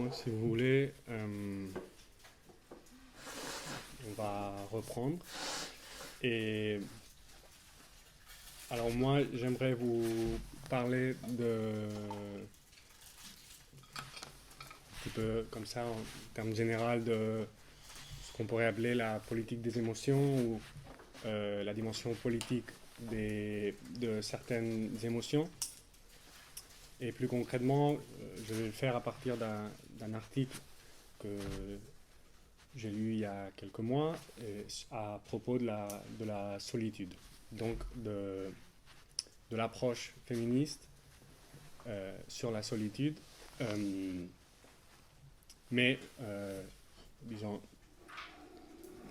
Bon, si vous voulez, on va reprendre. Et alors moi, j'aimerais vous parler un petit peu comme ça, en termes généraux, de ce qu'on pourrait appeler la politique des émotions ou la dimension politique de certaines émotions. Et plus concrètement, je vais le faire à partir d'un article que j'ai lu il y a quelques mois à propos de la solitude, donc de l'approche féministe sur la solitude. Euh, mais, disons,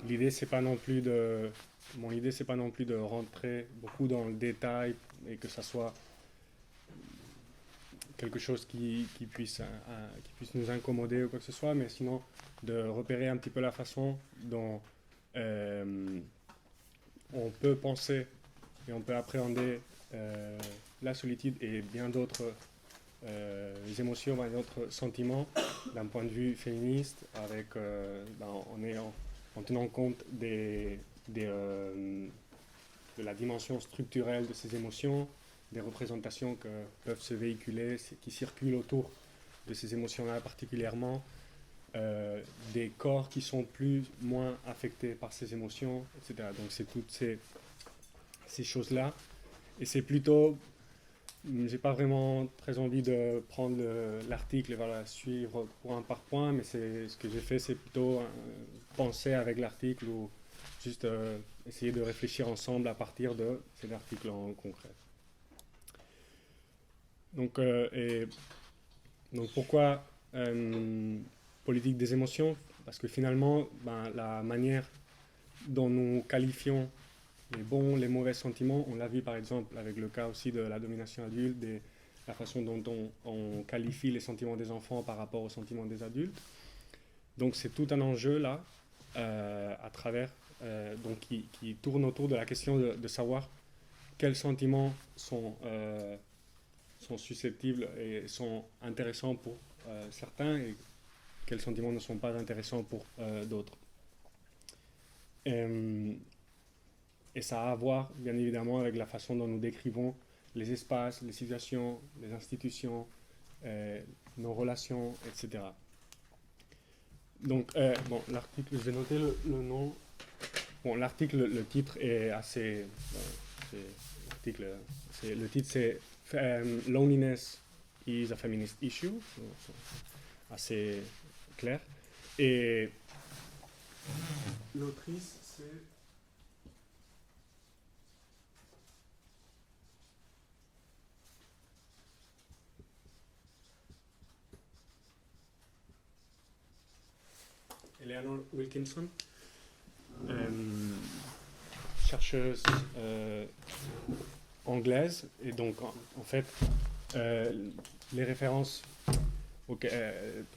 l'idée, c'est pas non plus de. Mon idée, c'est pas non plus de rentrer beaucoup dans le détail et que ça soit quelque chose qui puisse nous incommoder ou quoi que ce soit, mais sinon de repérer un petit peu la façon dont euh, on peut penser et on peut appréhender la solitude et bien d'autres émotions, bien d'autres sentiments d'un point de vue féministe, en tenant compte de la dimension structurelle de ces émotions, des représentations que peuvent se véhiculer, qui circulent autour de ces émotions-là particulièrement, des corps qui sont moins affectés par ces émotions, etc. Donc c'est toutes ces choses-là. Et c'est plutôt, j'ai pas vraiment très envie de prendre l'article et voilà, suivre point par point, mais ce que j'ai fait, c'est plutôt penser avec l'article ou juste essayer de réfléchir ensemble à partir de cet article en concret. Donc, donc pourquoi politique des émotions? Parce que finalement, la manière dont nous qualifions les bons, les mauvais sentiments, on l'a vu par exemple avec le cas aussi de la domination adulte, la façon dont on qualifie les sentiments des enfants par rapport aux sentiments des adultes. Donc c'est tout un enjeu là, à travers, donc qui tourne autour de la question de savoir quels sentiments sont susceptibles et sont intéressants pour certains et quels sentiments ne sont pas intéressants pour d'autres. Et ça a à voir, bien évidemment, avec la façon dont nous décrivons les espaces, les situations, les institutions, nos relations, etc. Donc, bon, l'article, je vais noter le nom. Bon, l'article, le titre est assez. Le titre, c'est Loneliness is a Feminist Issue. Assez clair. Et l'autrice, c'est. Eleanor Wilkinson, chercheuse anglaise, et donc en fait les références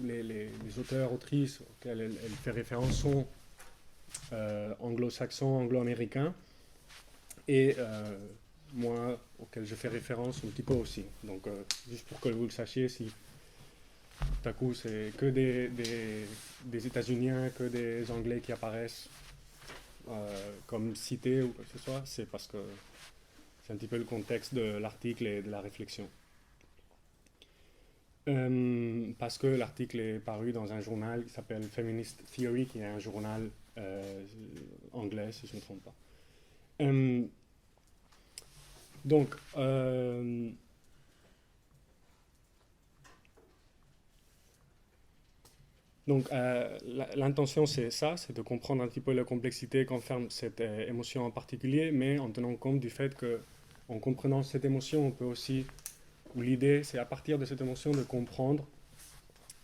les auteurs, autrices auxquels elle fait référence sont anglo-saxons, anglo-américains, et moi auquel je fais référence un petit peu aussi. Donc juste pour que vous le sachiez, si tout à coup c'est que des États-Uniens, que des Anglais qui apparaissent comme cités ou quoi que ce soit, c'est parce que c'est un petit peu le contexte de l'article et de la réflexion. Parce que l'article est paru dans un journal qui s'appelle Feminist Theory, qui est un journal anglais, si je ne me trompe pas. Donc, l'intention, c'est ça, c'est de comprendre un petit peu la complexité qu'enferme cette émotion en particulier, mais en tenant compte du fait que, en comprenant cette émotion, on peut aussi, ou l'idée, c'est à partir de cette émotion de comprendre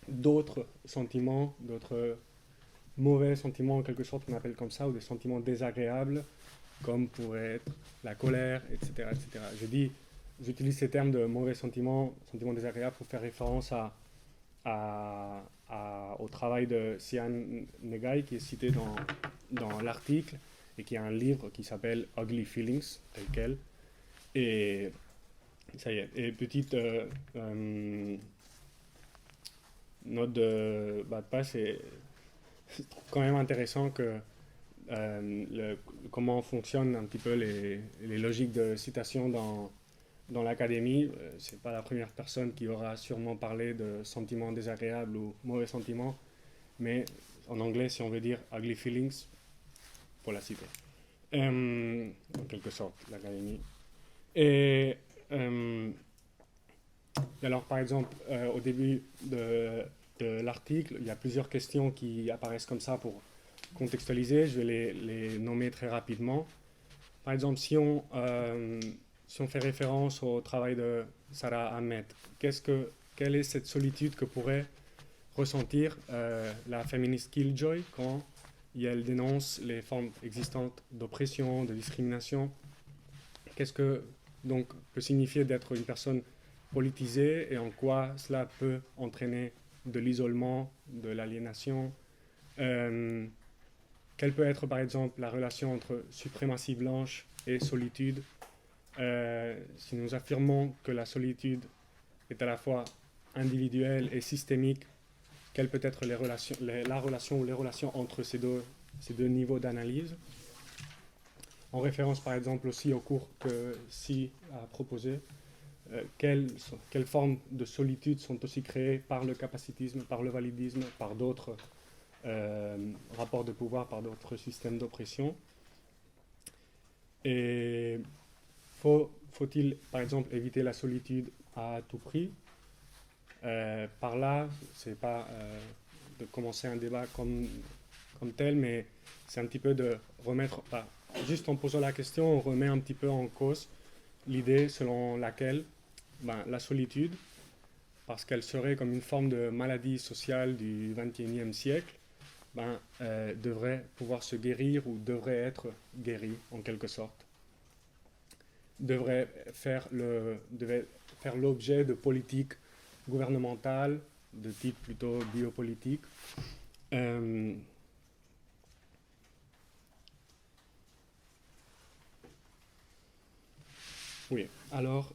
d'autres sentiments, d'autres mauvais sentiments en quelque sorte qu'on appelle comme ça, ou des sentiments désagréables, comme pourrait être la colère, etc. etc. J'utilise ces termes de mauvais sentiments, sentiments désagréables pour faire référence au travail de Sian Negai qui est cité dans l'article et qui a un livre qui s'appelle Ugly Feelings, tel quel. Et ça y est. Et petite note de bas de page, c'est quand même intéressant que comment fonctionnent un petit peu les logiques de citation dans l'académie. C'est pas la première personne qui aura sûrement parlé de sentiments désagréables ou mauvais sentiments, mais en anglais, si on veut dire ugly feelings, pour la citer. En quelque sorte, l'académie. Et alors, par exemple, au début de l'article, il y a plusieurs questions qui apparaissent comme ça pour contextualiser. Je vais les nommer très rapidement. Par exemple, si on fait référence au travail de Sarah Ahmed, quelle est cette solitude que pourrait ressentir la féministe Killjoy quand elle dénonce les formes existantes d'oppression, de discrimination? Qu'est-ce que donc peut signifier d'être une personne politisée et en quoi cela peut entraîner de l'isolement, de l'aliénation? Quelle peut être par exemple la relation entre suprématie blanche et solitude? Si nous affirmons que la solitude est à la fois individuelle et systémique, quelle peut être la relation ou les relations entre ces deux niveaux d'analyse? En référence par exemple aussi au cours que Si a proposé, quelles formes de solitude sont aussi créées par le capacitisme, par le validisme, par d'autres rapports de pouvoir, par d'autres systèmes d'oppression? Et faut-il par exemple éviter la solitude à tout prix? Par là, c'est pas de commencer un débat comme tel, mais c'est un petit peu de remettre, juste en posant la question, on remet un petit peu en cause l'idée selon laquelle la solitude, parce qu'elle serait comme une forme de maladie sociale du XXIe siècle, devrait pouvoir se guérir ou devrait être guérie en quelque sorte. Devrait faire l'objet de politiques gouvernementales de type plutôt biopolitique. Oui, alors,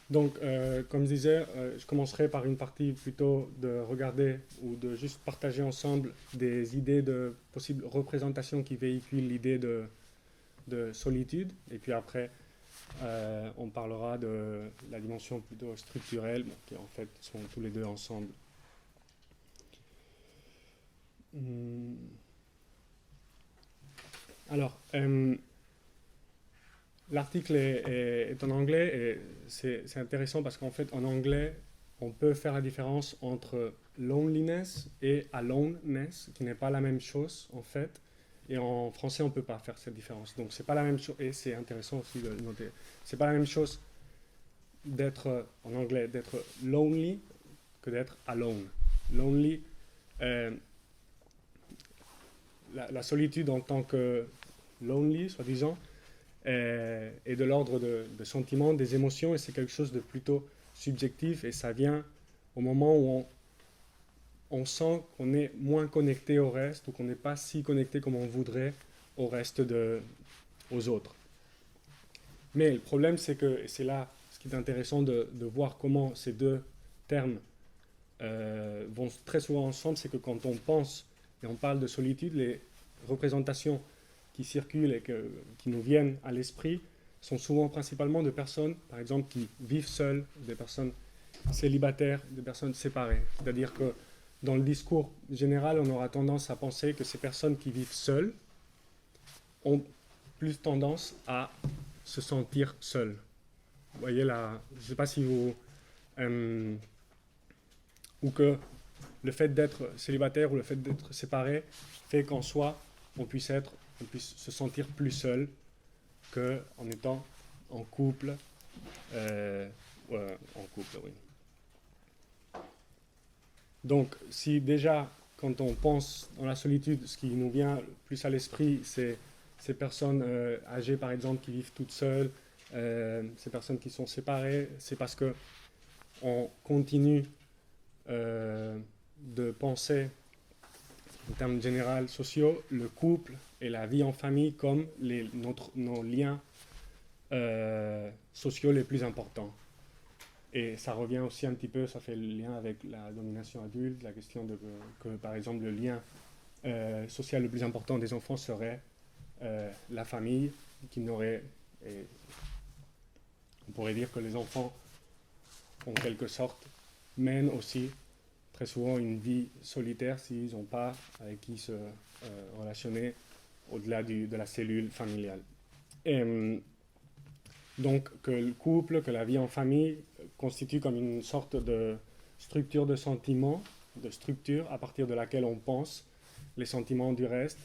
donc, comme je disais, je commencerai par une partie plutôt de regarder ou de juste partager ensemble des idées de possibles représentations qui véhiculent l'idée de solitude, et puis après, on parlera de la dimension plutôt structurelle, qui en fait sont tous les deux ensemble. Alors, l'article est en anglais et c'est intéressant parce qu'en fait, en anglais, on peut faire la différence entre loneliness et aloneness, qui n'est pas la même chose en fait. Et en français, on ne peut pas faire cette différence. Donc, c'est pas la même chose, et c'est intéressant aussi de le noter. C'est pas la même chose d'être, en anglais, d'être lonely que d'être alone. Lonely, la solitude en tant que lonely, soi-disant, est de l'ordre de sentiments, des émotions, et c'est quelque chose de plutôt subjectif, et ça vient au moment où on sent qu'on est moins connecté au reste, ou qu'on n'est pas si connecté comme on voudrait au reste aux autres. Mais le problème, c'est que, et c'est là ce qui est intéressant de voir comment ces deux termes vont très souvent ensemble, c'est que quand on pense et on parle de solitude, les représentations qui circulent et qui nous viennent à l'esprit sont souvent principalement de personnes, par exemple, qui vivent seules, des personnes célibataires, des personnes séparées. C'est-à-dire que dans le discours général, on aura tendance à penser que ces personnes qui vivent seules ont plus tendance à se sentir seules. Vous voyez là, je ne sais pas si vous... ou que le fait d'être célibataire ou le fait d'être séparé fait qu'en soi, on puisse se sentir plus seul qu'en étant en couple. En couple, oui. Donc, si déjà, quand on pense dans la solitude, ce qui nous vient plus à l'esprit, c'est ces personnes âgées, par exemple, qui vivent toutes seules, ces personnes qui sont séparées, c'est parce que on continue de penser, en termes généraux sociaux, le couple et la vie en famille comme nos liens sociaux les plus importants. Et ça revient aussi un petit peu, ça fait le lien avec la domination adulte, la question de que par exemple, le lien social le plus important des enfants serait la famille, qui n'aurait... et on pourrait dire que les enfants, en quelque sorte, mènent aussi très souvent une vie solitaire s'ils n'ont pas avec qui se relationner au-delà de la cellule familiale. Et donc que le couple, que la vie en famille constitue comme une sorte de structure de sentiments, de structure à partir de laquelle on pense les sentiments du reste,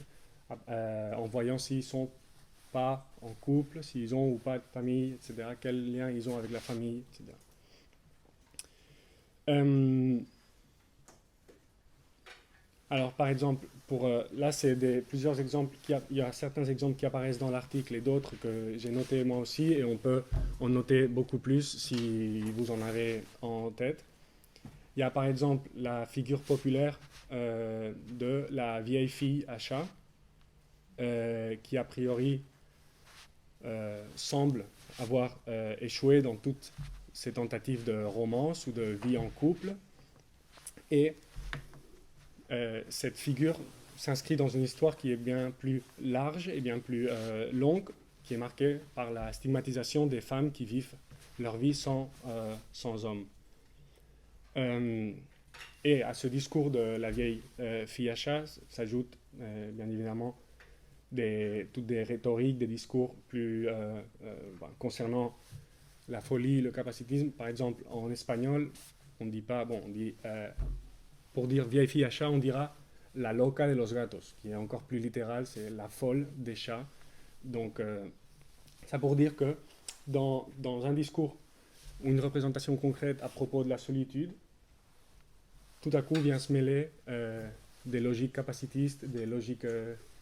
en voyant s'ils sont pas en couple, s'ils ont ou pas de famille, etc., quel lien ils ont avec la famille, etc. Alors, par exemple, là, c'est plusieurs exemples. Il y a certains exemples qui apparaissent dans l'article et d'autres que j'ai notés moi aussi, et on peut en noter beaucoup plus si vous en avez en tête. Il y a par exemple la figure populaire de la vieille fille à chat, qui a priori semble avoir échoué dans toutes ses tentatives de romance ou de vie en couple. Et cette figure s'inscrit dans une histoire qui est bien plus large et bien plus longue, qui est marquée par la stigmatisation des femmes qui vivent leur vie sans homme. Et à ce discours de la vieille fille à chat s'ajoutent bien évidemment toutes des rhétoriques, des discours plus concernant la folie, le capacitisme. Par exemple, en espagnol, on ne dit pas, on dit, pour dire vieille fille à chat, on dira la loca de los gatos, qui est encore plus littéral, c'est la folle des chats. Donc, ça pour dire que dans un discours ou une représentation concrète à propos de la solitude, tout à coup vient se mêler des logiques capacitistes, des logiques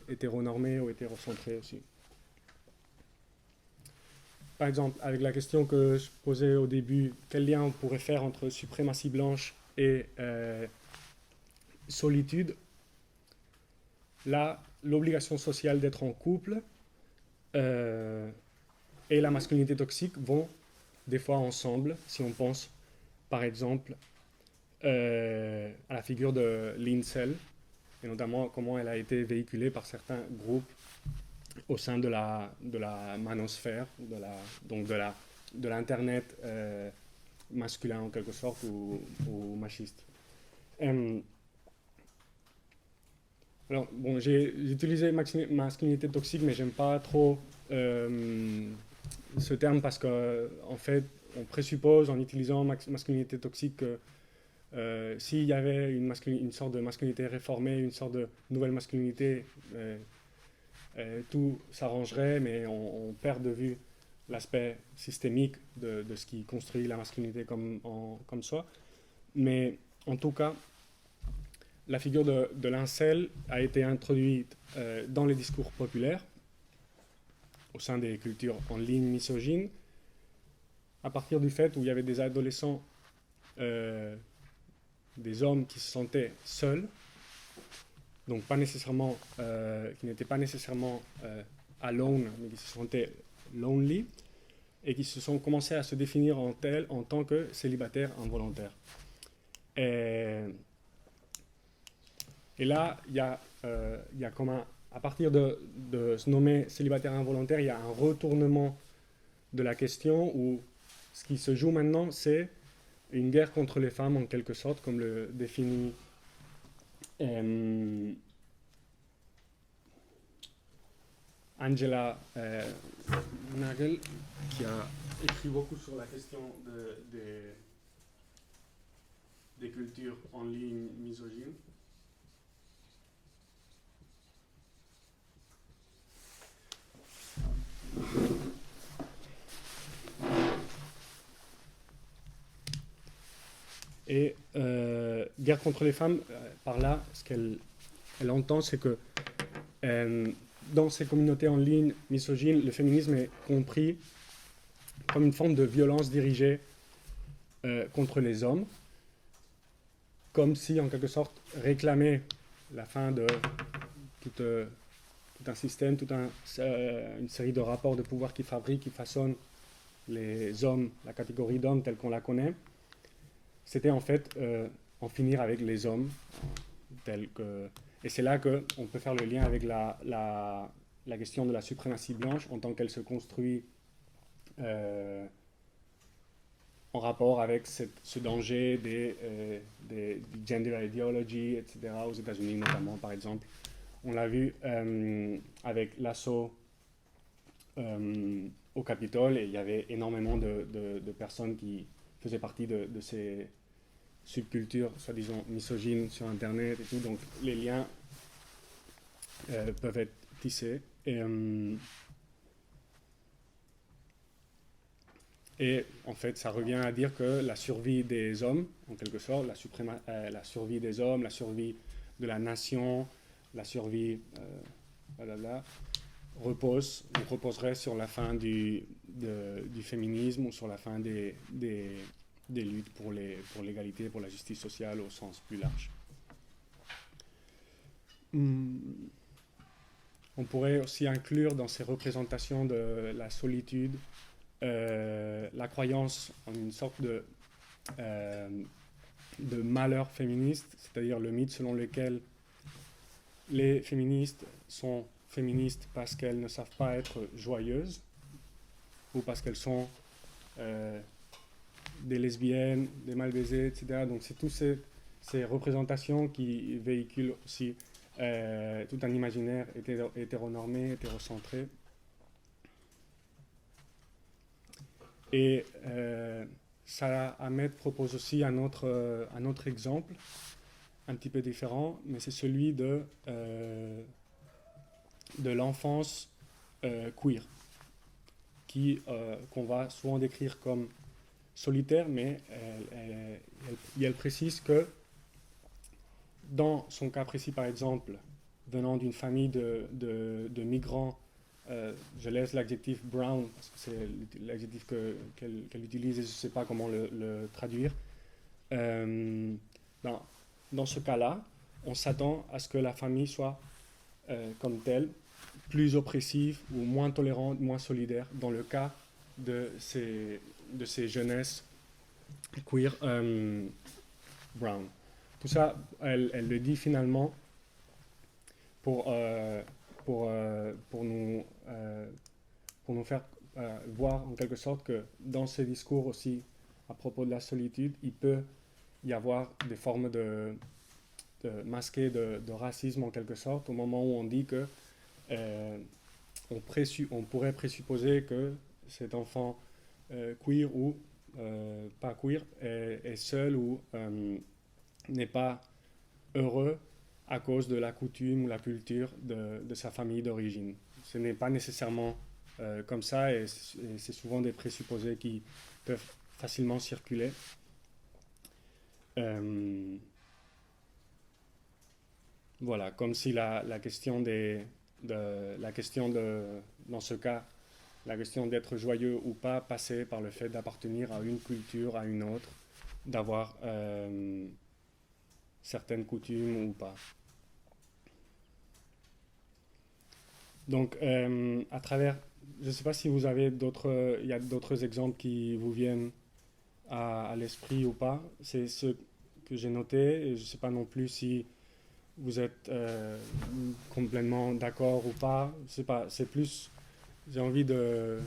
hétéronormées ou hétérocentrées aussi. Par exemple, avec la question que je posais au début, quel lien on pourrait faire entre suprématie blanche et solitude? Là, l'obligation sociale d'être en couple et la masculinité toxique vont des fois ensemble, si on pense par exemple à la figure de l'incel, et notamment comment elle a été véhiculée par certains groupes au sein de la manosphère, donc de l'internet masculin en quelque sorte, ou machiste. Alors, bon, j'ai utilisé masculinité toxique, mais j'aime pas trop ce terme parce que, en fait, on présuppose en utilisant masculinité toxique que s'il y avait une sorte de masculinité réformée, une sorte de nouvelle masculinité, tout s'arrangerait, mais on perd de vue l'aspect systémique de ce qui construit la masculinité comme soi. Mais en tout cas, la figure de l'incel a été introduite dans les discours populaires, au sein des cultures en ligne misogynes, à partir du fait où il y avait des adolescents, des hommes qui se sentaient seuls, donc pas nécessairement, qui n'étaient pas nécessairement alone, mais qui se sentaient lonely, et qui se sont commencés à se définir en tant que célibataires involontaires. Et là, il y a comme à partir de se nommer célibataire involontaire, il y a un retournement de la question où ce qui se joue maintenant, c'est une guerre contre les femmes en quelque sorte, comme le définit Angela Nagel, qui a écrit beaucoup sur la question des cultures en ligne misogynes. Et guerre contre les femmes, par là, ce qu'elle entend, c'est que dans ces communautés en ligne misogynes, le féminisme est compris comme une forme de violence dirigée contre les hommes, comme si, en quelque sorte, réclamait la fin de tout un système, une série de rapports de pouvoir qui fabriquent, qui façonnent les hommes, la catégorie d'hommes telle qu'on la connaît, c'était en fait en finir avec les hommes tels que... Et c'est là qu'on peut faire le lien avec la question de la suprématie blanche en tant qu'elle se construit en rapport avec ce danger du gender ideology, etc., aux États-Unis notamment, par exemple. On l'a vu avec l'assaut au Capitole, et il y avait énormément de personnes qui faisaient partie de ces subcultures, soi-disant misogynes sur Internet et tout, donc les liens peuvent être tissés. Et en fait, ça revient à dire que la survie des hommes, en quelque sorte, la survie des hommes, la survie de la nation, la survie, reposerait sur la fin du féminisme ou sur la fin des luttes pour l'égalité, pour la justice sociale au sens plus large. On pourrait aussi inclure dans ces représentations de la solitude la croyance en une sorte de malheur féministe, c'est-à-dire le mythe selon lequel les féministes sont féministes parce qu'elles ne savent pas être joyeuses ou parce qu'elles sont des lesbiennes, des mal baisées, etc. Donc c'est toutes ces représentations qui véhiculent aussi tout un imaginaire hétéronormé, hétérocentré. Et Ahmed propose aussi un autre exemple, un petit peu différent, mais c'est celui de l'enfance queer, qu'on va souvent décrire comme solitaire, mais elle précise que dans son cas précis, par exemple, venant d'une famille de migrants, je laisse l'adjectif brown, parce que c'est l'adjectif qu'elle utilise et je ne sais pas comment le traduire. Dans ce cas-là, on s'attend à ce que la famille soit, comme telle, plus oppressive ou moins tolérante, moins solidaire, dans le cas de ces jeunesses queer brown. Tout ça, elle le dit finalement pour nous faire voir en quelque sorte que dans ces discours aussi à propos de la solitude, il peut y avoir des formes masquées de racisme en quelque sorte, au moment où on dit que on pourrait présupposer que cet enfant queer ou pas queer est seul ou n'est pas heureux à cause de la coutume ou la culture de sa famille d'origine. Ce n'est pas nécessairement comme ça, et c'est souvent des présupposés qui peuvent facilement circuler. Voilà, comme si la question dans ce cas, la question d'être joyeux ou pas passait par le fait d'appartenir à une culture, à une autre, d'avoir certaines coutumes ou pas. Donc, à travers, je ne sais pas si vous avez il y a d'autres exemples qui vous viennent à l'esprit ou pas. C'est ce que j'ai noté, et je ne sais pas non plus si vous êtes complètement d'accord ou pas. Je sais pas, c'est plus, j'ai envie de...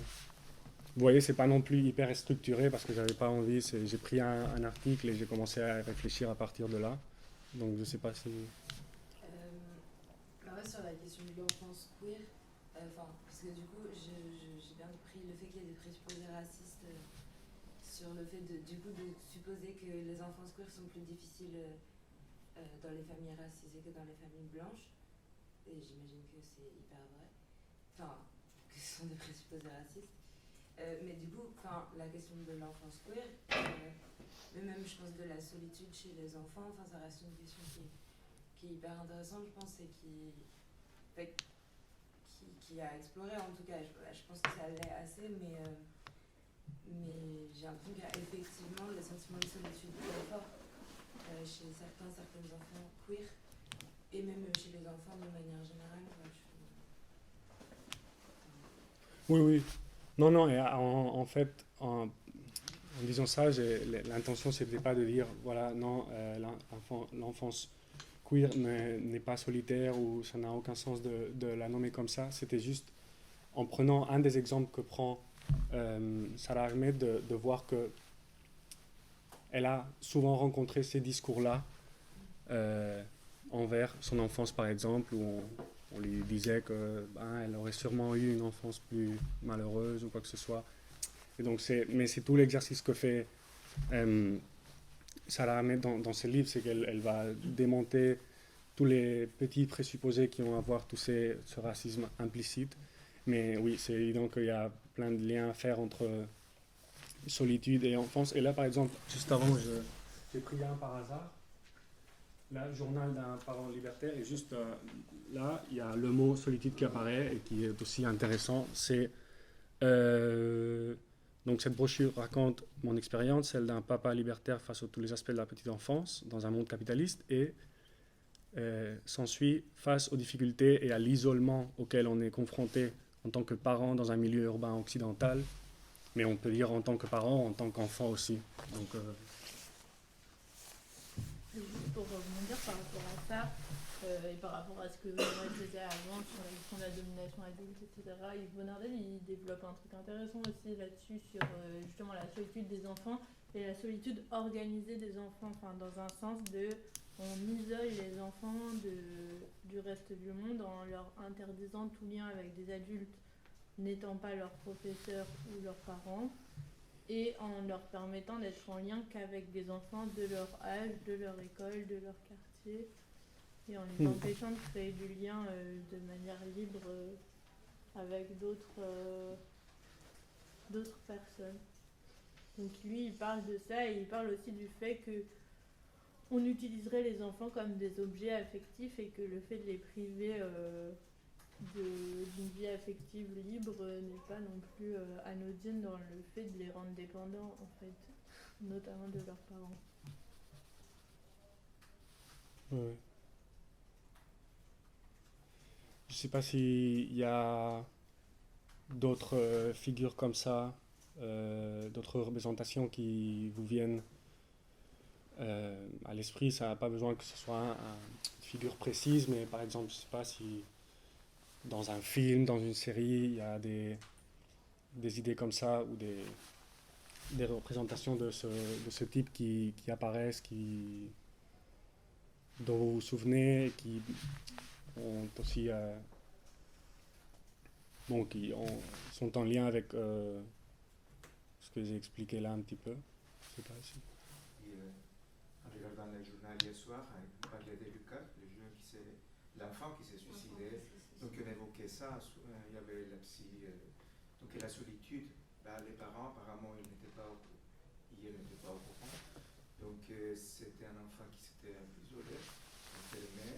Vous voyez, c'est pas non plus hyper structuré parce que j'avais pas envie. J'ai pris un article et j'ai commencé à réfléchir à partir de là. Donc je sais pas si... Ouais, sur la question de l'enfance queer, parce que du coup, j'ai bien compris le fait qu'il y ait des présupposés racistes sur le fait de supposer que les enfances queer sont plus difficiles dans les familles racisées que dans les familles blanches. Et j'imagine que c'est hyper vrai. Enfin, que ce sont des présupposés racistes. Mais du coup, la question de l'enfance queer, mais même je pense de la solitude chez les enfants, ça reste une question qui est hyper intéressante, je pense, et qui a exploré, en tout cas. Je pense que ça l'est assez, mais j'ai l'impression qu'effectivement, le sentiment de solitude est très fort chez certains enfants queer, et même chez les enfants de manière générale. Oui. Non, non, et en fait, en disant ça, l'intention, c'était pas de dire, voilà, non, l'enfance queer n'est pas solitaire ou ça n'a aucun sens de la nommer comme ça. C'était juste en prenant un des exemples que prend Sarah Ahmed de voir que elle a souvent rencontré ces discours-là envers son enfance, par exemple, où on lui disait que elle aurait sûrement eu une enfance plus malheureuse ou quoi que ce soit. Et donc mais c'est tout l'exercice que fait Sarah Ahmed dans ses livres, c'est qu'elle va démonter tous les petits présupposés qui vont avoir ce racisme implicite. Mais oui, c'est évident qu'il y a plein de liens à faire entre solitude et enfance. Et là, par exemple, juste avant, j'ai pris un par hasard. Là, journal d'un parent libertaire, et juste là, il y a le mot solitude qui apparaît et qui est aussi intéressant. C'est donc cette brochure raconte mon expérience, celle d'un papa libertaire face à tous les aspects de la petite enfance dans un monde capitaliste, et s'ensuit face aux difficultés et à l'isolement auquel on est confronté en tant que parent dans un milieu urbain occidental, mais on peut dire en tant que parent, en tant qu'enfant aussi. Donc, juste pour rebondir par rapport à ça, et par rapport à ce que moi je disais avant sur la question de la domination adulte, etc., Yves Bonardel il développe un truc intéressant aussi là-dessus sur justement la solitude des enfants et la solitude organisée des enfants, enfin dans un sens de on isole les enfants du reste du monde en leur interdisant tout lien avec des adultes n'étant pas leurs professeurs ou leurs parents, et en leur permettant d'être en lien qu'avec des enfants de leur âge, de leur école, de leur quartier, et en les empêchant de créer du lien de manière libre avec d'autres personnes. Donc lui, il parle de ça, et il parle aussi du fait que on utiliserait les enfants comme des objets affectifs, et que le fait de les priver d'une vie affective libre n'est pas non plus anodine dans le fait de les rendre dépendants, en fait, notamment de leurs parents. ouais. Je ne sais pas s'il y a d'autres figures comme ça, d'autres représentations qui vous viennent à l'esprit. Ça n'a pas besoin que ce soit une figure précise, mais par exemple, je ne sais pas si dans un film, dans une série, il y a des idées comme ça ou des représentations de ce type qui apparaissent, dont vous vous souvenez, et qui ont aussi sont en lien avec ce que j'ai expliqué là un petit peu. Je sais pas si. Et, en regardant le journal hier soir, on parlait de Lucas, l'enfant qui s'est suicidé. Donc on évoquait ça, il y avait la psy, donc la solitude, les parents apparemment ils n'étaient pas au courant. Donc c'était un enfant qui s'était un peu isolé, enfermé,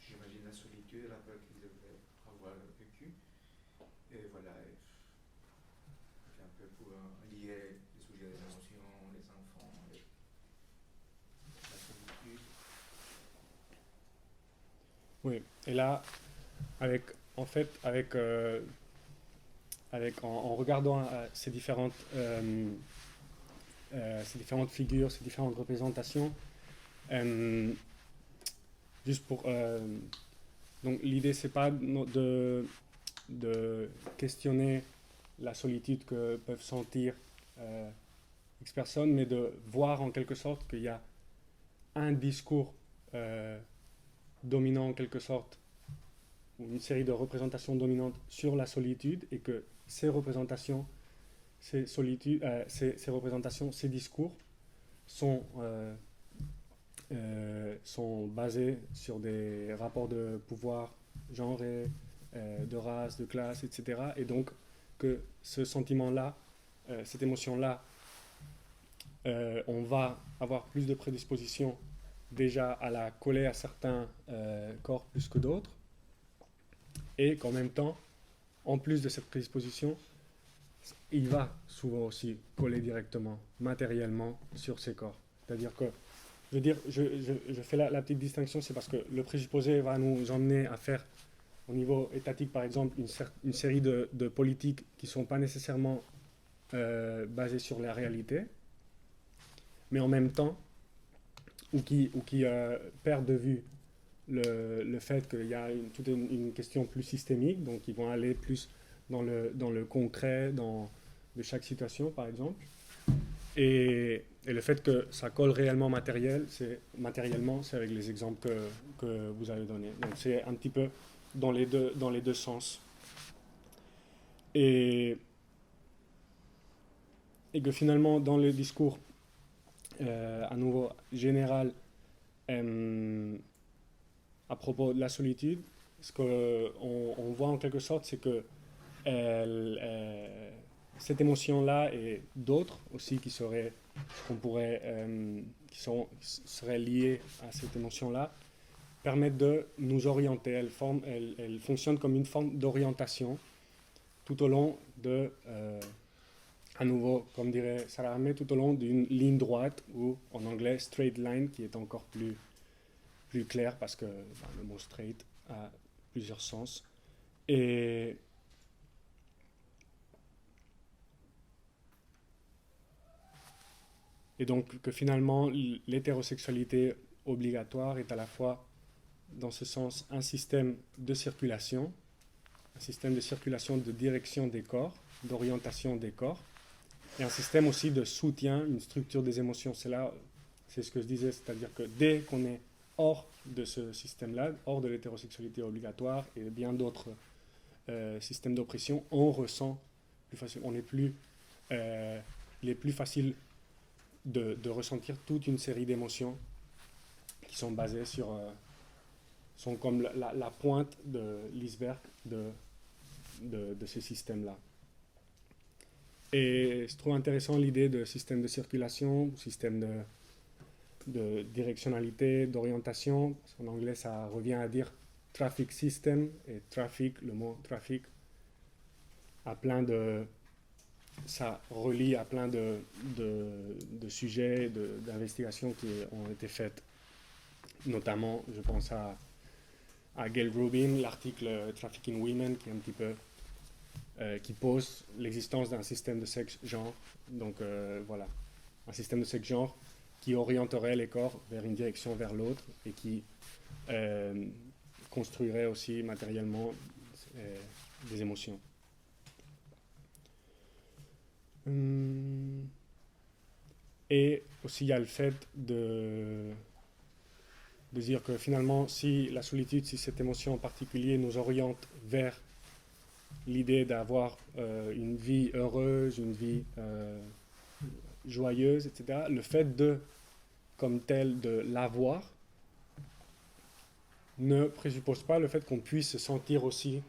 j'imagine la solitude, la peur qu'il devait avoir vécu. Et voilà, un peu pour lier les sujets des émotions, les enfants, la solitude. Oui, et là, en regardant ces différentes figures, ces différentes représentations, juste pour donc l'idée c'est pas de questionner la solitude que peuvent sentir X personnes, mais de voir en quelque sorte qu'il y a un discours dominant en quelque sorte, ou une série de représentations dominantes sur la solitude, et que ces représentations, ces représentations, ces discours sont basés sur des rapports de pouvoir genrés, de race, de classe, etc. Et donc que ce sentiment-là, cette émotion-là, on va avoir plus de prédisposition déjà à la coller à certains corps plus que d'autres, et qu'en même temps, en plus de cette prédisposition, il va souvent aussi coller directement, matériellement, sur ces corps. C'est-à-dire que, je fais la petite distinction, c'est parce que le présupposé va nous emmener à faire au niveau étatique, par exemple, une série de politiques qui ne sont pas nécessairement basées sur la réalité, mais en même temps, ou qui perdent de vue le fait qu'il y a toute une question plus systémique, donc ils vont aller plus dans le concret de chaque situation, par exemple. Et le fait que ça colle réellement matériellement, c'est avec les exemples que vous avez donnés. Donc c'est un petit peu dans les deux sens. Et que finalement, dans le discours, à nouveau général, à propos de la solitude, ce qu'on voit en quelque sorte, c'est que cette émotion-là et d'autres aussi qui seraient liées à cette émotion-là permettent de nous orienter. Elles fonctionnent comme une forme d'orientation tout au long de, à nouveau, comme dirait Sarah Ahmed, tout au long d'une ligne droite, ou en anglais straight line, qui est encore plus clair parce que le mot straight a plusieurs sens. Et donc que finalement l'hétérosexualité obligatoire est à la fois dans ce sens un système de circulation de direction des corps, d'orientation des corps, et un système aussi de soutien, une structure des émotions. C'est ce que je disais, c'est-à-dire que dès qu'on est hors de ce système-là, hors de l'hétérosexualité obligatoire et bien d'autres systèmes d'oppression, on ressent plus facile, il est plus facile de ressentir toute une série d'émotions qui sont basées sont comme la pointe de l'iceberg de ce système-là. Et je trouve intéressant l'idée de système de circulation, système de directionnalité, d'orientation. En anglais, ça revient à dire traffic system, et le mot trafic, ça relie à plein de sujets, d'investigations qui ont été faites. Notamment, je pense à Gail Rubin, l'article Trafficking Women, qui est un petit peu qui pose l'existence d'un système de sexe-genre. Donc voilà, un système de sexe-genre qui orienterait les corps vers une direction, vers l'autre, et qui construirait aussi matériellement des émotions. Et aussi il y a le fait de dire que finalement, si la solitude, si cette émotion en particulier nous oriente vers l'idée d'avoir une vie heureuse, une vie joyeuse, etc., le fait comme tel, de l'avoir, ne présuppose pas le fait qu'on puisse se sentir aussi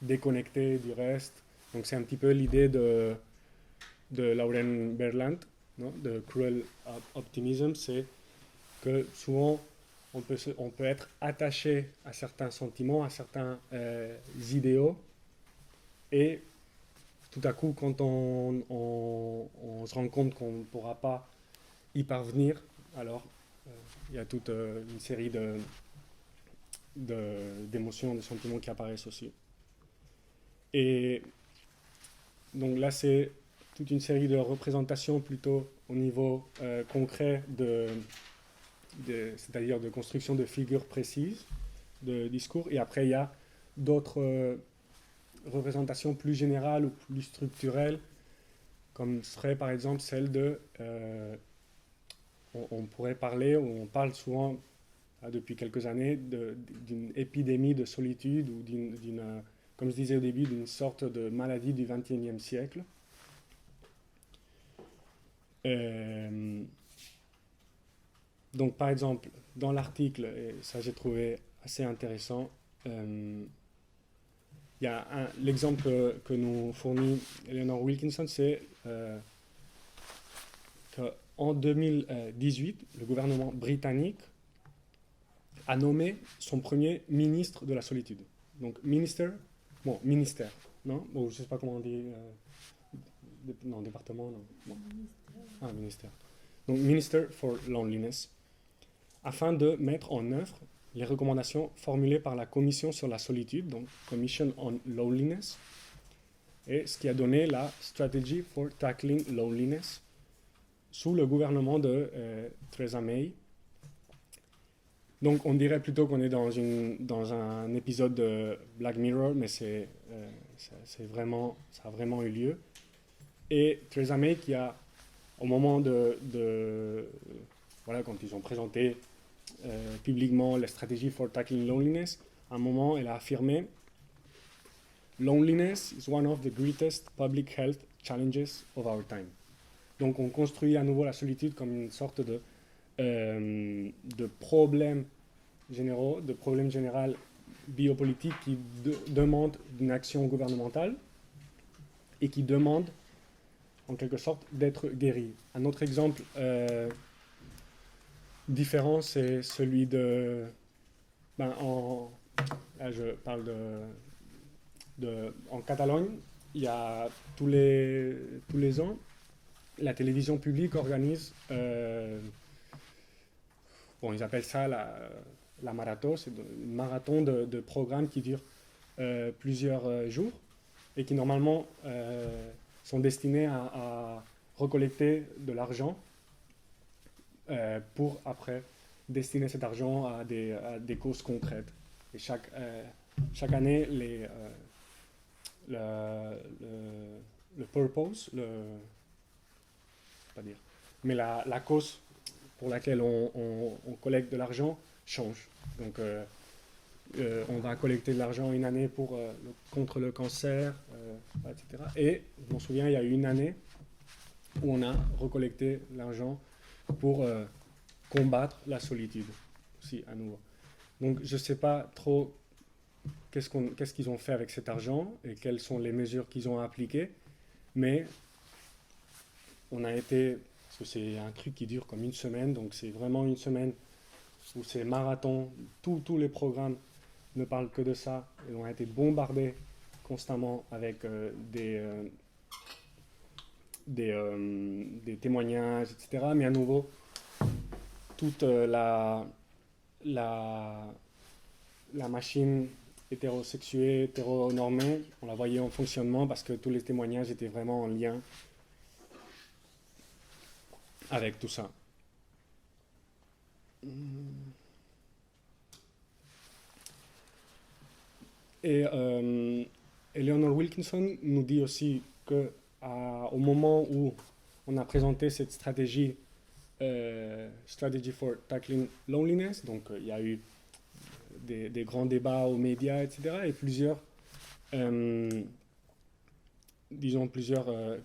déconnecté du reste. Donc c'est un petit peu l'idée de Lauren Berlant, non, de Cruel Optimism, c'est que souvent on peut être attaché à certains sentiments, à certains idéaux, et tout à coup, quand on se rend compte qu'on ne pourra pas y parvenir, alors il y a toute une série d'émotions, de sentiments qui apparaissent aussi. Et donc là, c'est toute une série de représentations plutôt au niveau concret, c'est-à-dire de construction de figures précises, de discours. Et après, il y a d'autres représentations plus générales ou plus structurelles, comme serait par exemple celle on pourrait parler, ou on parle souvent depuis quelques années, d'une épidémie de solitude, ou comme je disais au début, d'une sorte de maladie du XXIe siècle. Donc par exemple, dans l'article, et ça j'ai trouvé assez intéressant, il y a l'exemple que nous fournit Eleanor Wilkinson, c'est qu'en 2018, le gouvernement britannique a nommé son premier ministre de la solitude. Donc ministère, non, bon, je ne sais pas comment on dit, non, département, non. Bon. Ministère. Donc Minister for Loneliness, afin de mettre en œuvre les recommandations formulées par la Commission sur la solitude, donc Commission on Loneliness, et ce qui a donné la Strategy for Tackling Loneliness sous le gouvernement de Theresa May. Donc on dirait plutôt qu'on est dans un épisode de Black Mirror, mais ça a vraiment eu lieu. Et Theresa May qui a, au moment voilà, quand ils ont présenté publiquement la stratégie for tackling loneliness, à un moment, elle a affirmé Loneliness is one of the greatest public health challenges of our time. Donc on construit à nouveau la solitude comme une sorte de problème général biopolitique qui demande une action gouvernementale et qui demande en quelque sorte d'être guéri. Un autre exemple différent, c'est celui de... là, je parle en Catalogne, il y a tous les ans, la télévision publique organise, ils appellent ça la marathon, c'est un marathon de programmes qui dure plusieurs jours et qui normalement sont destinés à recollecter de l'argent pour après destiner cet argent à des causes concrètes. Et chaque année, le purpose, pas dire, mais la cause pour laquelle on collecte de l'argent change. Donc, on va collecter de l'argent une année contre le cancer, etc. Et je m'en souviens, il y a eu une année où on a recollecté l'argent pour combattre la solitude, aussi à nouveau. Donc, je ne sais pas trop qu'est-ce qu'ils ont fait avec cet argent et quelles sont les mesures qu'ils ont appliquées, mais on a été, parce que c'est un truc qui dure comme une semaine, donc c'est vraiment une semaine où c'est marathon, tous les programmes ne parlent que de ça, et on a été bombardés constamment avec des témoignages, etc. Mais à nouveau, toute la machine hétérosexuée, hétéronormée, on la voyait en fonctionnement parce que tous les témoignages étaient vraiment en lien avec tout ça. Et Eleanor Wilkinson nous dit aussi qu'au moment où on a présenté cette stratégie, Strategy for Tackling Loneliness, donc il y a eu des grands débats aux médias, etc. Et plusieurs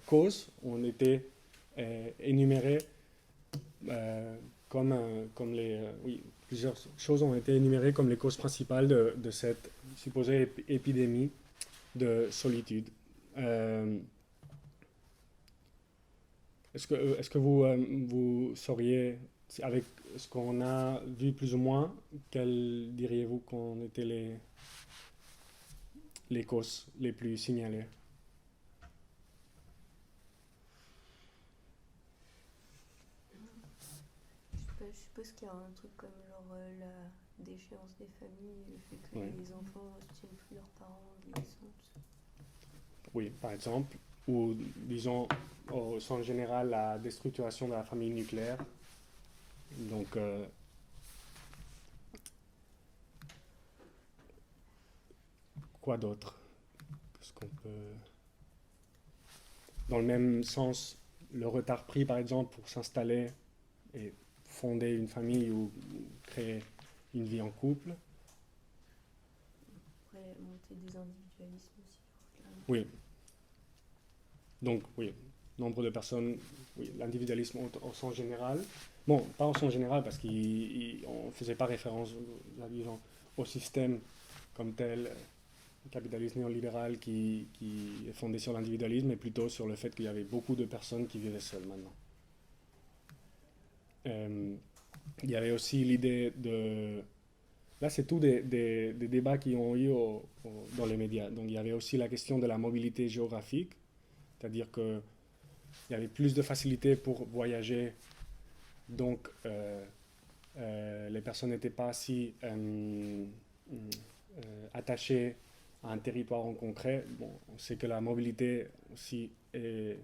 causes ont été énumérées plusieurs choses ont été énumérées comme les causes principales de cette supposée épidémie de solitude. Est-ce que vous sauriez, avec ce qu'on a vu plus ou moins, quelles diriez-vous qu'on étaient les causes les plus signalées? Je suppose qu'il y a un truc comme genre la déchéance des familles, le fait que les enfants ne soutiennent plus leurs parents, vieillissants, tout ça. Oui, par exemple, ou disons au sens général la déstructuration de la famille nucléaire. Donc, quoi d'autre? Qu'est-ce qu'on peut... Dans le même sens, le retard pris, par exemple, pour s'installer et fonder une famille ou créer une vie en couple. Après, monter des individualismes aussi. Oui. Donc, oui, nombre de personnes, oui, l'individualisme au sens général. Bon, pas au sens général parce qu'on ne faisait pas référence au système comme tel, le capitalisme néolibéral qui est fondé sur l'individualisme, mais plutôt sur le fait qu'il y avait beaucoup de personnes qui vivaient seules maintenant. Il y avait aussi l'idée de... Là, c'est tout des débats qui ont eu dans les médias. Donc, il y avait aussi la question de la mobilité géographique, c'est-à-dire qu'il y avait plus de facilité pour voyager. Donc, les les personnes n'étaient pas si attachées à un territoire en concret. Bon, on sait que la mobilité aussi est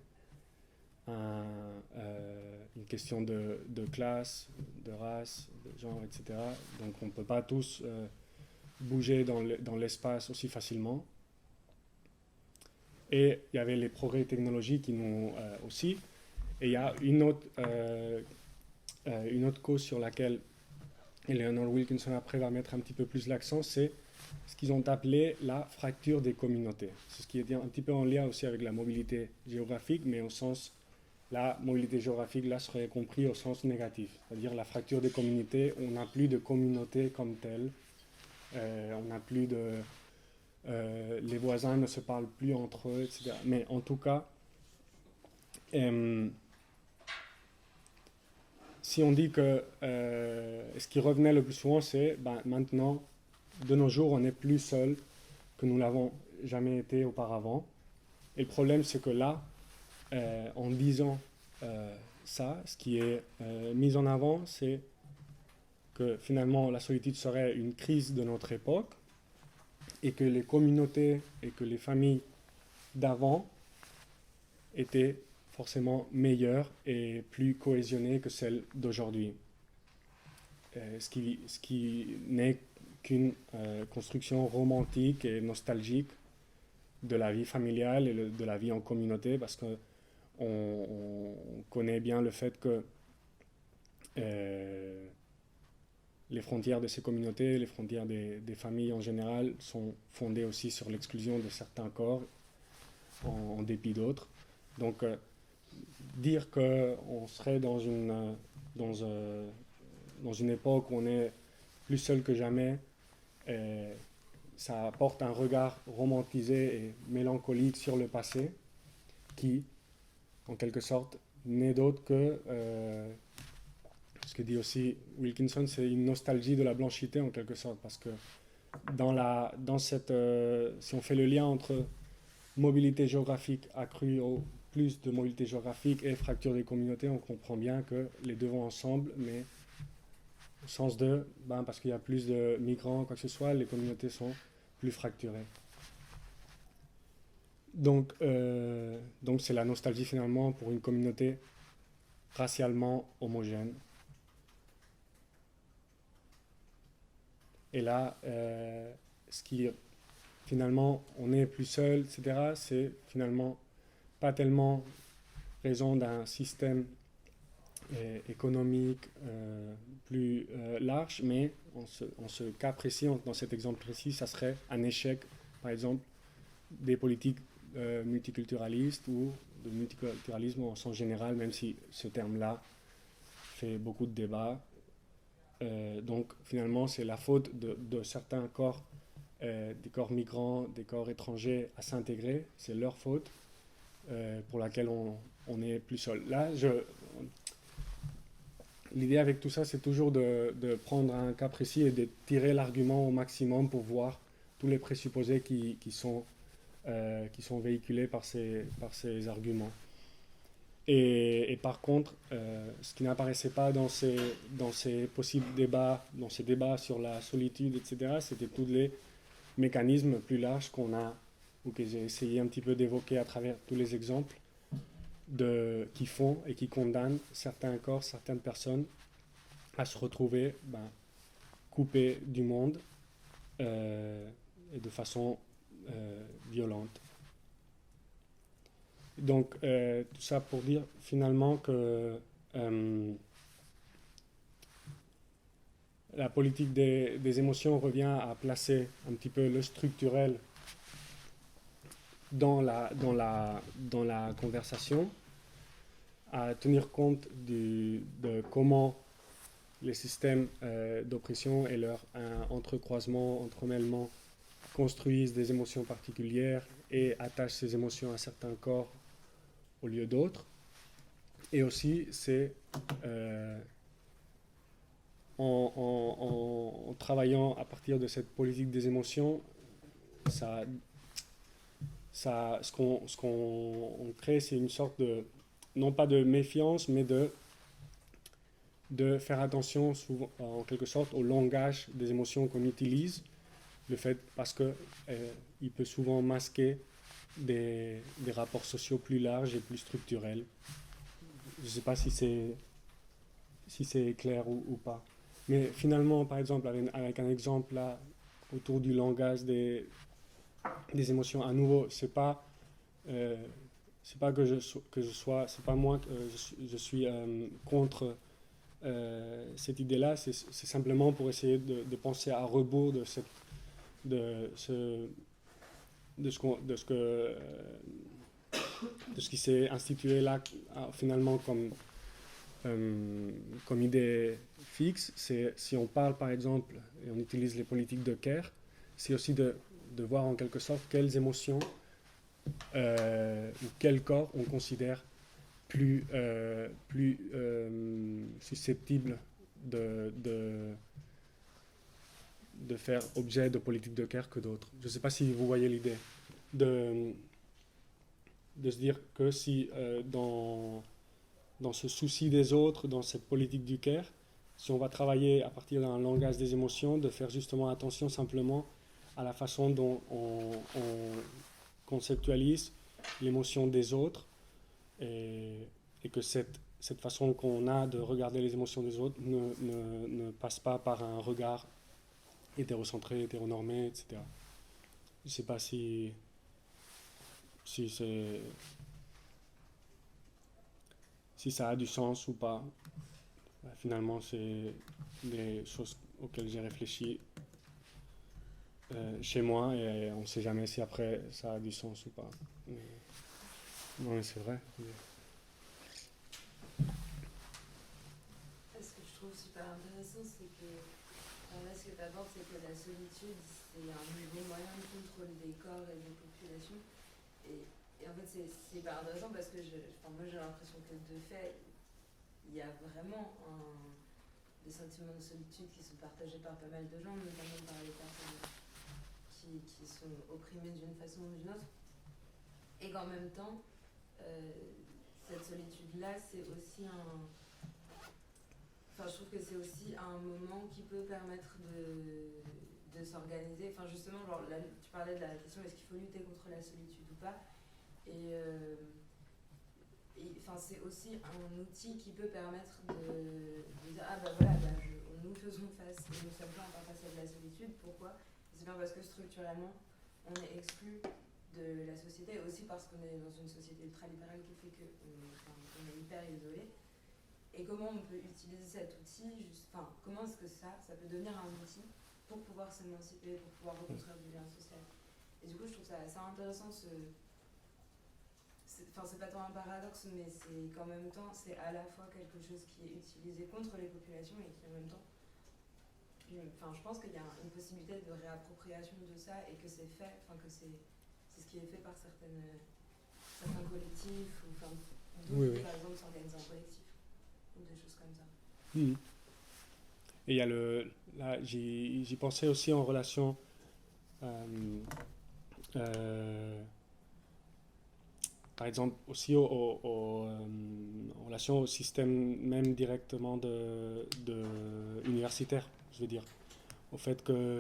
une question de classe, de race, de genre, etc. Donc on ne peut pas tous bouger dans l'espace aussi facilement. Et il y avait les progrès technologiques qui nous aussi. Et il y a une autre cause sur laquelle Eleanor Wilkinson après va mettre un petit peu plus l'accent, c'est ce qu'ils ont appelé la fracture des communautés. C'est ce qui est un petit peu en lien aussi avec la mobilité géographique, mais au sens, la mobilité géographique là serait compris au sens négatif, c'est-à-dire la fracture des communautés. On n'a plus de communauté comme telle, on n'a plus de... les voisins ne se parlent plus entre eux, etc. Mais en tout cas, si on dit que ce qui revenait le plus souvent, c'est maintenant, de nos jours, on n'est plus seul que nous l'avons jamais été auparavant. Et le problème, c'est que là, en disant ça, ce qui est mis en avant, c'est que finalement, la solitude serait une crise de notre époque et que les communautés et que les familles d'avant étaient forcément meilleures et plus cohésionnées que celles d'aujourd'hui. Ce qui n'est qu'une construction romantique et nostalgique de la vie familiale et de la vie en communauté, parce qu'on connaît bien le fait que les frontières de ces communautés, les frontières des familles en général, sont fondées aussi sur l'exclusion de certains corps en dépit d'autres. Donc, dire qu'on serait dans une époque où on est plus seul que jamais, ça apporte un regard romantisé et mélancolique sur le passé qui, en quelque sorte, n'est d'autre que, ce que dit aussi Wilkinson, c'est une nostalgie de la blanchité en quelque sorte, parce que si on fait le lien entre mobilité géographique accrue, plus de mobilité géographique et fracture des communautés, on comprend bien que les deux vont ensemble, mais au sens de, parce qu'il y a plus de migrants, quoi que ce soit, les communautés sont plus fracturées. Donc c'est la nostalgie finalement pour une communauté racialement homogène. Et là, ce qui finalement, on est plus seul, etc., c'est finalement pas tellement raison d'un système économique plus large, mais en ce cas précis, dans cet exemple précis, ça serait un échec, par exemple, des politiques multiculturalistes ou de multiculturalisme en sens général, même si ce terme-là fait beaucoup de débats. Donc finalement, c'est la faute de certains corps, des corps migrants, des corps étrangers à s'intégrer, c'est leur faute pour laquelle on est plus seul. Là, l'idée avec tout ça, c'est toujours de prendre un cas précis et de tirer l'argument au maximum pour voir tous les présupposés qui sont véhiculés par ces arguments. Et par contre, ce qui n'apparaissait pas dans ces possibles débats, dans ces débats sur la solitude, etc., c'était tous les mécanismes plus larges qu'on a, ou que j'ai essayé un petit peu d'évoquer à travers tous les exemples, qui font et qui condamnent certains corps, certaines personnes à se retrouver coupés du monde et de façon violente. Donc, tout ça pour dire finalement que la politique des émotions revient à placer un petit peu le structurel dans la conversation, à tenir compte de comment les systèmes d'oppression et leur entrecroisement, entremêlement construisent des émotions particulières et attachent ces émotions à certains corps au lieu d'autres. Et aussi, c'est en travaillant à partir de cette politique des émotions, ce qu'on crée, c'est une sorte de, non pas de méfiance, mais de de faire attention, souvent, en quelque sorte, au langage des émotions qu'on utilise, le fait parce que il peut souvent masquer des rapports sociaux plus larges et plus structurels. Je ne sais pas si c'est clair ou pas. Mais finalement, par exemple, avec un exemple là, autour du langage des émotions, à nouveau, c'est pas c'est pas moi que je suis contre cette idée-là, c'est simplement pour essayer de penser à rebours de ce, de ce, de ce qui s'est institué là finalement comme idée fixe. C'est si on parle par exemple et on utilise les politiques de care, c'est aussi de voir en quelque sorte quelles émotions ou quel corps on considère plus susceptible de faire objet de politique de care que d'autres. Je ne sais pas si vous voyez l'idée de se dire que si dans ce souci des autres, dans cette politique du care, si on va travailler à partir d'un langage des émotions, de faire justement attention simplement à la façon dont on conceptualise l'émotion des autres et que cette façon qu'on a de regarder les émotions des autres ne passe pas par un regard hétérocentré, hétéronormé, etc. Je ne sais pas si ça a du sens ou pas. Finalement, c'est des choses auxquelles j'ai réfléchi chez moi et on ne sait jamais si après ça a du sens ou pas. Non, mais c'est vrai. Ce que je trouve super intéressant, c'est que là, ce que tu abordes, c'est que la solitude, c'est un nouveau moyen de contrôle des corps et des populations. Et en fait, c'est hyper intéressant parce que moi, j'ai l'impression que de fait, il y a vraiment des sentiments de solitude qui sont partagés par pas mal de gens, notamment par les personnes qui sont opprimées d'une façon ou d'une autre. Et qu'en même temps, cette solitude-là, c'est aussi je trouve que c'est aussi un moment qui peut permettre de s'organiser. Enfin, justement, genre, là, tu parlais de la question est-ce qu'il faut lutter contre la solitude ou pas. Et c'est aussi un outil qui peut permettre de dire ah voilà, nous faisons face, nous sommes pas encore face à de la solitude. Pourquoi? C'est bien parce que structurellement, on est exclu de la société, aussi parce qu'on est dans une société ultra-libérale qui fait qu'on est hyper isolé. Et comment on peut utiliser cet outil, comment est-ce que ça peut devenir un outil pour pouvoir s'émanciper, pour pouvoir reconstruire du lien social. Et du coup, je trouve ça assez intéressant, c'est pas tant un paradoxe, mais c'est qu'en même temps, c'est à la fois quelque chose qui est utilisé contre les populations et qui en même temps... je pense qu'il y a une possibilité de réappropriation de ça et que c'est fait, que c'est ce qui est fait par certains collectifs ou d'autres, par exemple, s'organiser en collectif ou des choses comme ça. Et il y a là, j'y pensais aussi en relation par exemple aussi en relation au système même directement de universitaire, je veux dire, au fait que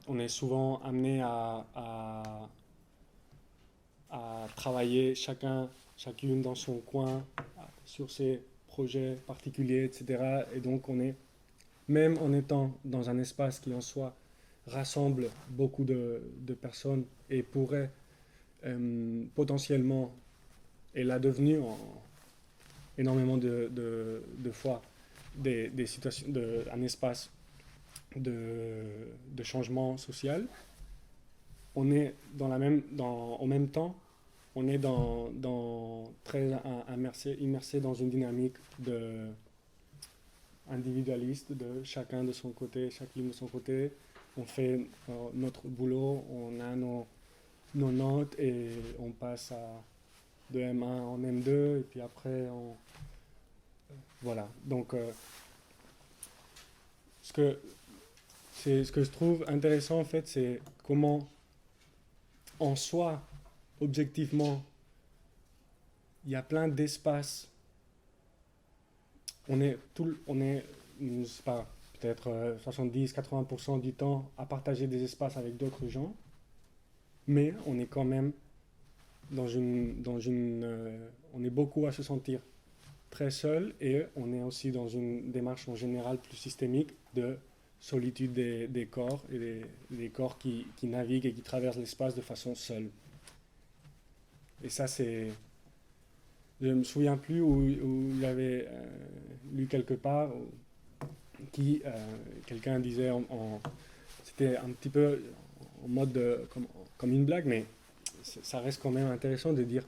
on est souvent amené à travailler chacune dans son coin sur ses projets particuliers, etc. Et donc on est, même en étant dans un espace qui en soi rassemble beaucoup de personnes et pourrait potentiellement, et l'a devenu énormément de fois, des situations, un espace de changement social, on est en même temps, on est très immersé dans une dynamique individualiste de chacun de son côté, chacune de son côté. On fait notre boulot, on a nos notes et on passe de M1 en M2 et puis après voilà. Donc ce que je trouve intéressant en fait, c'est comment en soi, objectivement, il y a plein d'espaces. Je sais pas, peut-être 70-80% du temps à partager des espaces avec d'autres gens, mais on est quand même on est beaucoup à se sentir très seul et on est aussi dans une démarche en général plus systémique de solitude des corps et des corps qui naviguent et qui traversent l'espace de façon seule. Et ça, c'est... Je ne me souviens plus où j'avais lu quelque part quelqu'un disait c'était un petit peu en mode comme une blague, mais ça reste quand même intéressant de dire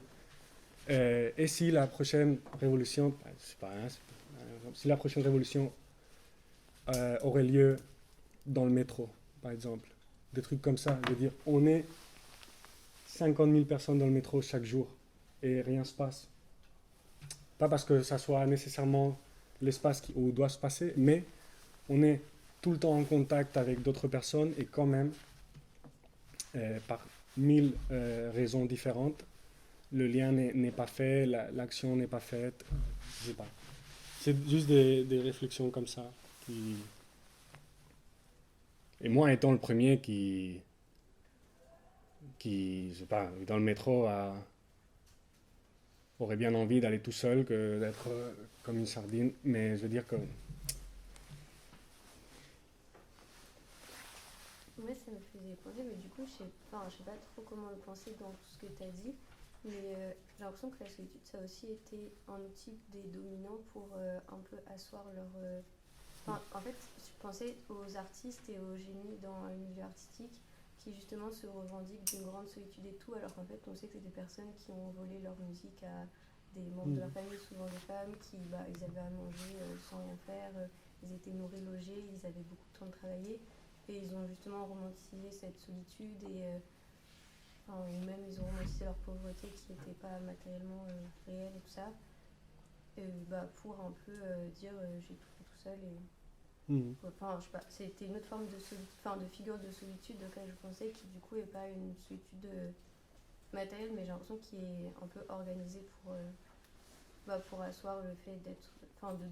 et si la prochaine révolution, c'est pas, hein, si la prochaine révolution aurait lieu dans le métro, par exemple, des trucs comme ça, je veux dire, on est 50 000 personnes dans le métro chaque jour et rien se passe. Pas parce que ça soit nécessairement l'espace où doit se passer, mais on est tout le temps en contact avec d'autres personnes et quand même, par 1000 raisons différentes, le lien n'est pas fait, l'action n'est pas faite, je sais pas. C'est juste des réflexions comme ça. Et moi étant le premier qui je sais pas, dans le métro aurait bien envie d'aller tout seul que d'être comme une sardine, mais je veux dire que... Moi, ça me faisait penser, mais du coup, je sais pas trop comment le penser dans tout ce que tu as dit, mais j'ai l'impression que la solitude, ça a aussi été un outil des dominants pour un peu asseoir leur... en fait, je pensais aux artistes et aux génies dans le milieu artistique qui justement se revendiquent d'une grande solitude et tout, alors qu'en fait, on sait que c'est des personnes qui ont volé leur musique à des membres de leur famille, souvent des femmes, qui ils avaient à manger sans rien faire, ils étaient nourris, logés, ils avaient beaucoup de temps de travailler. Et ils ont justement romantisé cette solitude ou même ils ont romantisé leur pauvreté qui n'était pas matériellement réelle et tout ça, pour un peu dire j'ai tout fait tout seul je sais pas, c'était une autre forme de solitude, de figure de solitude auquel je pensais qui du coup est pas une solitude matérielle, mais j'ai l'impression qu'il est un peu organisé pour asseoir le fait de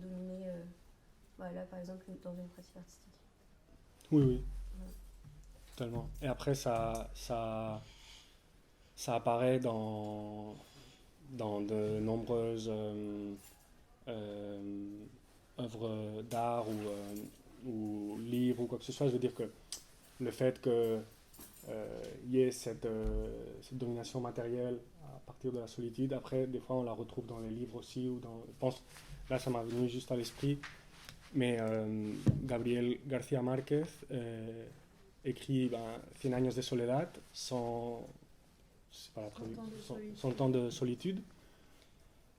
dominer, là par exemple dans une pratique artistique. Oui, totalement. Et après, ça apparaît dans de nombreuses œuvres d'art ou livres ou quoi que ce soit. Je veux dire que le fait qu'il y ait cette domination matérielle à partir de la solitude, après, des fois, on la retrouve dans les livres aussi. Je pense, là, ça m'a venu juste à l'esprit. Mais Gabriel García Márquez écrit 100 años de soledad, son temps de solitude.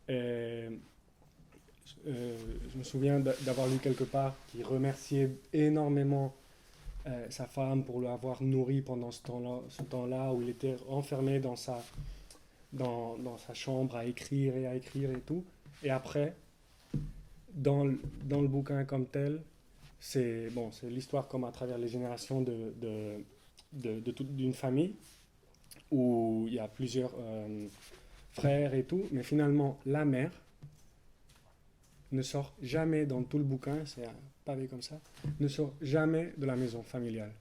Je me souviens d'avoir lu quelque part qu'il remerciait énormément sa femme pour l'avoir nourri pendant ce temps-là où il était enfermé dans sa chambre à écrire et tout. Et après, dans le bouquin comme tel, c'est l'histoire comme à travers les générations d'une famille où il y a plusieurs frères et tout, mais finalement la mère ne sort jamais dans tout le bouquin, c'est un pavé comme ça, ne sort jamais de la maison familiale.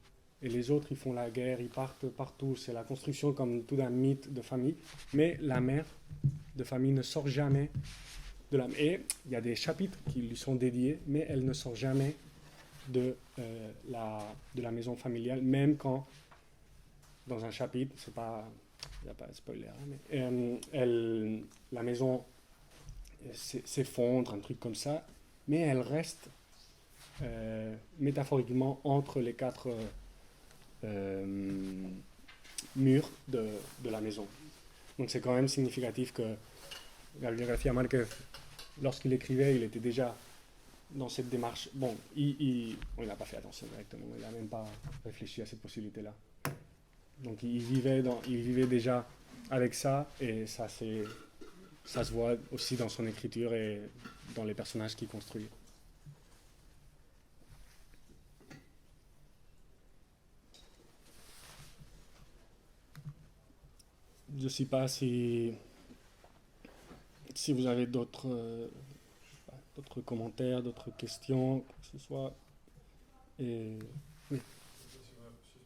Et les autres, ils font la guerre, ils partent partout, c'est la construction comme tout d'un mythe de famille, mais la mère de famille ne sort jamais de la... Et il y a des chapitres qui lui sont dédiés, mais elle ne sort jamais de la maison familiale, même quand, dans un chapitre, il n'y a pas de spoiler, mais la maison s'effondre, un truc comme ça, mais elle reste métaphoriquement entre les quatre murs de la maison. Donc c'est quand même significatif que Gabriel García Márquez, lorsqu'il écrivait, il était déjà dans cette démarche. Bon, il n'a pas fait attention directement, il n'a même pas réfléchi à cette possibilité-là. Donc il vivait déjà avec ça, et ça se voit aussi dans son écriture et dans les personnages qu'il construit. Je ne sais pas si si vous avez je sais pas, d'autres commentaires, d'autres questions, quoi que ce soit. Et oui. Juste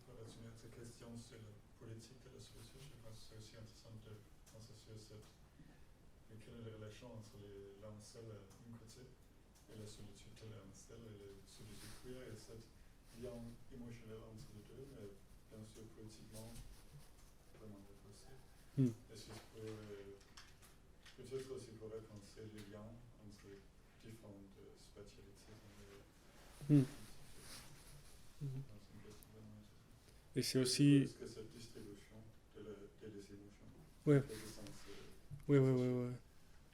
pour résumer cette question sur la politique de la solution, je pense que c'est aussi intéressant de penser sur quelle est la relation entre les langues seules d'un côté et la solitude de l'âme seule et la solitude queer et cette lien émotionnel entre les deux, mais bien sûr politiquement vraiment dépassé. Est-ce que peut-être aussi pourrait penser les liens entre différentes spatialités dans Et c'est aussi. Est-ce que cette distribution des émotions Ouais. fait du sens Oui.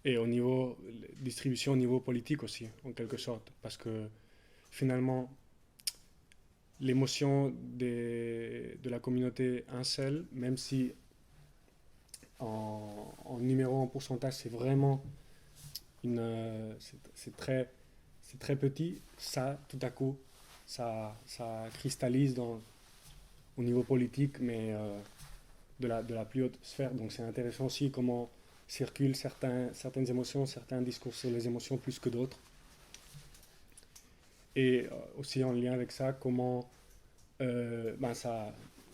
Et au niveau distribution au niveau politique aussi, en quelque sorte, parce que finalement, l'émotion de la communauté incel, même si en numéro, en pourcentage, c'est vraiment c'est très petit, ça, tout à coup, ça cristallise au niveau politique, mais de la plus haute sphère. Donc c'est intéressant aussi comment circulent certaines émotions, certains discours sur les émotions plus que d'autres. Et aussi en lien avec ça, comment ça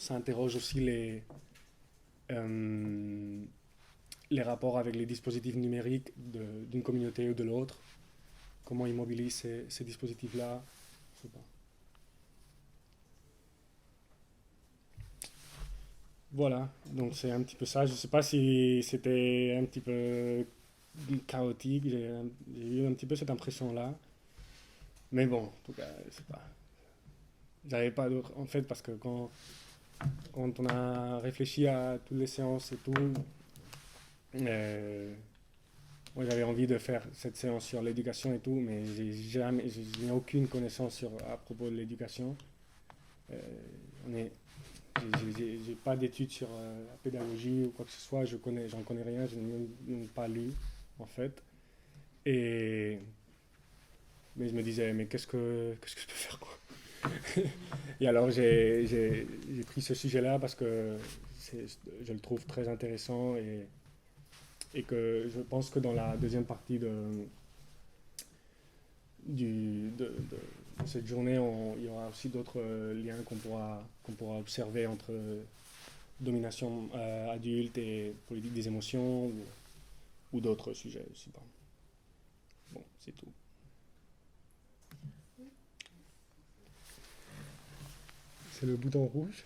interroge aussi les rapports avec les dispositifs numériques d'une communauté ou de l'autre. Comment ils mobilisent ces dispositifs-là, je sais pas. Voilà, donc c'est un petit peu ça. Je ne sais pas si c'était un petit peu chaotique, j'ai eu un petit peu cette impression-là. Mais bon, en tout cas, je sais pas. J'avais pas d'autre. En fait, parce que quand on a réfléchi à toutes les séances et tout, moi j'avais envie de faire cette séance sur l'éducation et tout, mais je n'ai aucune connaissance à propos de l'éducation. J'ai pas d'études sur la pédagogie ou quoi que ce soit, j'en connais rien, je n'ai même pas lu en fait. Mais je me disais, mais qu'est-ce que je peux faire quoi. Et alors j'ai pris ce sujet-là parce que je le trouve très intéressant et que je pense que dans la deuxième partie de cette journée, il y aura aussi d'autres liens qu'on pourra observer entre domination adulte et politique des émotions ou d'autres sujets, je sais pas. Bon, c'est tout. C'est le bouton rouge.